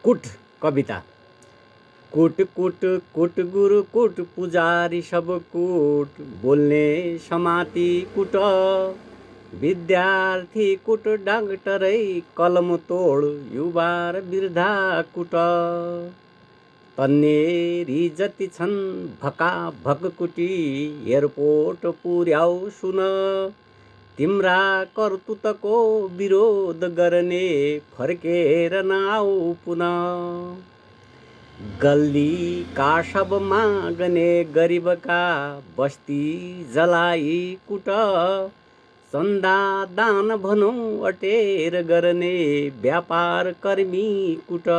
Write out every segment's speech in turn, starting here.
कुट कविता। कुट कुट कुट गुरु कुट पुजारी सब कुट, बोल्ने समाती कुट, विद्यार्थी कुट, डाक्टरै कलम तोड, युवा र वृद्धा कुट। तन्नेरी जति छन् भका भक कुटी, एयरपोर्ट पुर्याउ सुन, तिम्रा कर्तुतको विरोध गर्ने फर्केर नआऊ पुनः। गल्ली का सब मागने गरीबका बस्ती जलाई कुट, चन्दा दान भनौँ अटेर गर्ने व्यापार कर्मी कुट।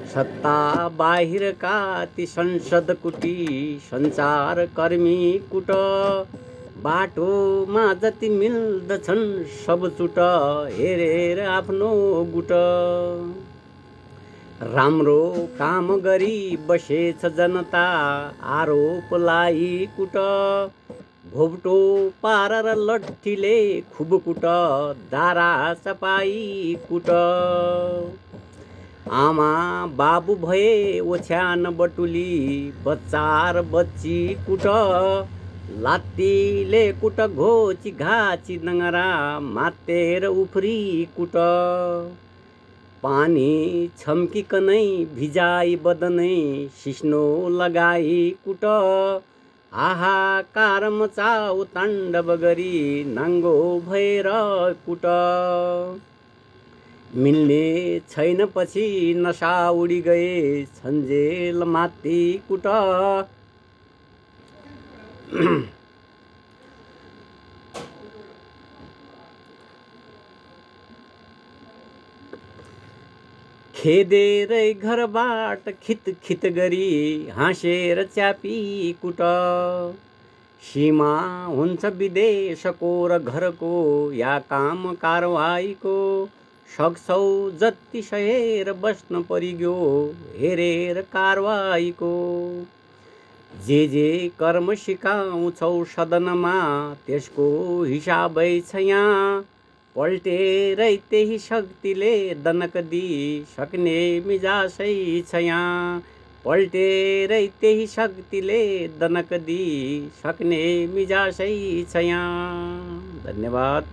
सत्ता बाहिरका ती संसद कुटी, सञ्चार कर्मी कुट, बाटोमा जति मिल्दछन् सब चुट, हेरेर आफ्नो गुट। राम्रो काम गरी बसेछ जनता, आरोप लाई कुट, भोब्टो पारेर लट्ठीले खुब कुट, दारा चपाई कुट। आमा बाबु भए ओछ्यान बटुली, बच्चा र बच्ची कुट, लात्तीले कुट, घोची घाची नङरा, मातेर उफ्री कुट। पानी छम्किकनै भिजाई बदनै, सिस्नो लगाई कुट, हाहाकार मचाउ ताण्डव गरी, नाङ्गो भएर कुट। मिल्ने छैन पछि नशा उडी गए, छन्जेल माथि कुट। खेदेरै घरबाट खित खित गरी, हाँसेर च्यापी कुट। सीमा हुन्छ विदेशको र घरको, या काम कारवाहीको, सक्छौ जति सहेर बस्न परिग्यो, हेरेर कारवाहीको। जे कर्म सिकाउँछौ सदनमा, त्यसको हिसाबै छ यहाँ, पल्टेरै त्यही शक्तिले दनक दिई सक्ने मिजासै छ यहाँ, पल्टेरै त्यही शक्तिले दनक दिई सक्ने मिजासै छ यहाँ। धन्यवाद।